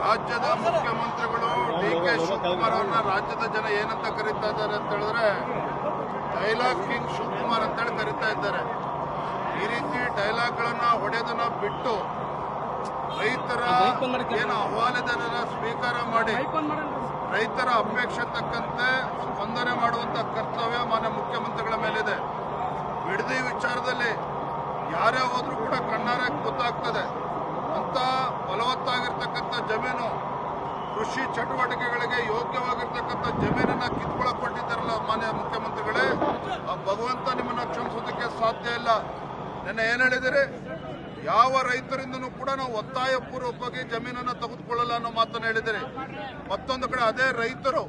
ರಾಜ್ಯದ ಮುಖ್ಯಮಂತ್ರಿಗಳು ಡಿ.ಕೆ. ಶಿವಕುಮಾರ್ ಅವರನ್ನ ರಾಜ್ಯದ ಜನ ಏನಂತ ಕರೀತಾ ಇದ್ದಾರೆ ಅಂತ ಹೇಳಿದ್ರೆ ಡೈಲಾಗ್ ಕಿಂಗ್ ಶಿವಕುಮಾರ್ ಅಂತೇಳಿ ಕರೀತಾ ಇದ್ದಾರೆ. ಈ ರೀತಿ ಡೈಲಾಗ್ಗಳನ್ನ ಹೊಡೆದನ್ನ ಬಿಟ್ಟು ರೈತರ ಏನು ಅಹವಾಲುದಾರರ ಸ್ವೀಕಾರ ಮಾಡಿ ರೈತರ ಅಪೇಕ್ಷೆ ತಕ್ಕಂತೆ ಸ್ಪಂದನೆ ಮಾಡುವಂತ ಕರ್ತವ್ಯ ಮಾನ್ಯ ಮುಖ್ಯಮಂತ್ರಿಗಳ ಮೇಲಿದೆ. ಬಿಡದಿ ವಿಚಾರದಲ್ಲಿ ಯಾರೇ ಹೋದ್ರೂ ಕೂಡ ಕಣ್ಣಾರೆ ಗೊತ್ತಾಗ್ತದೆ. ಅಂತ ಫಲವತ್ತಾಗಿರ್ತಕ್ಕಂಥ ಜಮೀನು, ಕೃಷಿ ಚಟುವಟಿಕೆಗಳಿಗೆ ಯೋಗ್ಯವಾಗಿರ್ತಕ್ಕಂಥ ಜಮೀನನ್ನ ಕಿತ್ಕೊಳ್ಳಕ್ ಕೊಟ್ಟಿದ್ದಾರಲ್ಲ ಮಾನ್ಯ ಮುಖ್ಯಮಂತ್ರಿಗಳೇ, ಆ ಭಗವಂತ ನಿಮ್ಮನ್ನ ಕ್ಷಮಿಸೋದಕ್ಕೆ ಸಾಧ್ಯ ಇಲ್ಲ. ನೆನ್ನೆ ಏನ್ ಹೇಳಿದಿರಿ? ಯಾವ ರೈತರಿಂದನೂ ಕೂಡ ನಾವು ಒತ್ತಾಯಪೂರ್ವಕವಾಗಿ ಜಮೀನನ್ನು ತೆಗೆದುಕೊಳ್ಳಲ್ಲ ಅನ್ನೋ ಮಾತನ್ನು ಹೇಳಿದಿರಿ. ಮತ್ತೊಂದು ಕಡೆ ಅದೇ ರೈತರು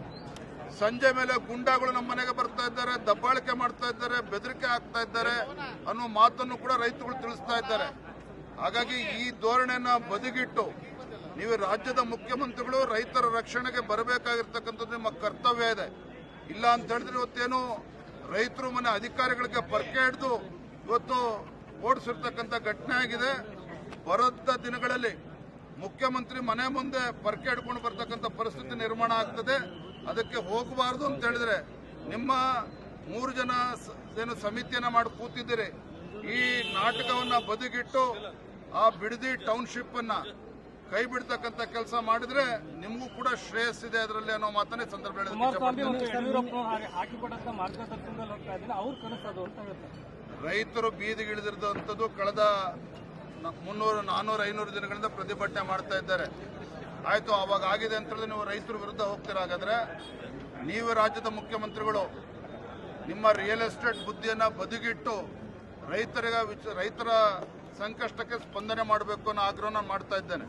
ಸಂಜೆ ಮೇಲೆ ಗುಂಡಾಗಳು ನಮ್ಮ ಮನೆಗೆ ಬರ್ತಾ ಇದ್ದಾರೆ, ದಬ್ಬಾಳಿಕೆ ಮಾಡ್ತಾ ಇದ್ದಾರೆ, ಬೆದರಿಕೆ ಆಗ್ತಾ ಇದ್ದಾರೆ ಅನ್ನೋ ಮಾತನ್ನು ಕೂಡ ರೈತಗಳು ತಿಳಿಸ್ತಾ ಇದ್ದಾರೆ. ಹಾಗಾಗಿ ಈ ಧೋರಣೆಯನ್ನ ಬದಿಗಿಟ್ಟು ನೀವು ರಾಜ್ಯದ ಮುಖ್ಯಮಂತ್ರಿಗಳು ರೈತರ ರಕ್ಷಣೆಗೆ ಬರಬೇಕಾಗಿರ್ತಕ್ಕಂಥದ್ದು ನಿಮ್ಮ ಕರ್ತವ್ಯ ಇದೆ. ಇಲ್ಲ ಅಂತ ಹೇಳಿದ್ರೆ ಇವತ್ತೇನು ರೈತರು ಮನೆ ಅಧಿಕಾರಿಗಳಿಗೆ ಪರ್ಕೆ ಹಿಡಿದು ಇವತ್ತು ಓಡಿಸಿರ್ತಕ್ಕಂಥ ಘಟನೆ ಆಗಿದೆ. ಬರದ ದಿನಗಳಲ್ಲಿ ಮುಖ್ಯಮಂತ್ರಿ ಮನೆ ಮುಂದೆ ಪರ್ಕೆ ಹಿಡ್ಕೊಂಡು ಬರ್ತಕ್ಕಂಥ ಪರಿಸ್ಥಿತಿ ನಿರ್ಮಾಣ ಆಗ್ತದೆ. ಅದಕ್ಕೆ ಹೋಗಬಾರದು ಅಂತ ಹೇಳಿದ್ರೆ ನಿಮ್ಮ 3 ಜನ ಏನು ಸಮಿತಿಯನ್ನ ಮಾಡಿ ಕೂತಿದ್ದೀರಿ, ಈ ನಾಟಕವನ್ನ ಬದಿಗಿಟ್ಟು ಆ ಬಿಡದಿ ಟೌನ್ಶಿಪ್ ಅನ್ನ ಕೈ ಬಿಡ್ತಕ್ಕಂಥ ಕೆಲಸ ಮಾಡಿದ್ರೆ ನಿಮಗೂ ಕೂಡ ಶ್ರೇಯಸ್ಸಿದೆ ಅದರಲ್ಲಿ ಅನ್ನೋ ಮಾತನ್ನೇ ಸಂದರ್ಭ ರೈತರು ಬೀದಿಗಿಳಿದಿರುವಂತದ್ದು ಕಳೆದ 300, 400, 500 ದಿನಗಳಿಂದ ಪ್ರತಿಭಟನೆ ಮಾಡ್ತಾ ಇದ್ದಾರೆ. ಆಯ್ತು, ಅವಾಗ ಆಗಿದೆ ಅಂತ ಹೇಳಿದ್ರೆ ನೀವು ರೈತರ ವಿರುದ್ಧ ಹೋಗ್ತೀರಾ? ಹಾಗಾದ್ರೆ ನೀವು ರಾಜ್ಯದ ಮುಖ್ಯಮಂತ್ರಿಗಳು ನಿಮ್ಮ ರಿಯಲ್ ಎಸ್ಟೇಟ್ ಬುದ್ಧಿಯನ್ನ ಬದಿಗಿಟ್ಟು ರೈತರ ಸಂಕಷ್ಟಕ್ಕೆ ಸ್ಪಂದನೆ ಮಾಡಬೇಕು ಅನ್ನೋ ಆಗ್ರಹ ಮಾಡ್ತಾ ಇದ್ದೇನೆ.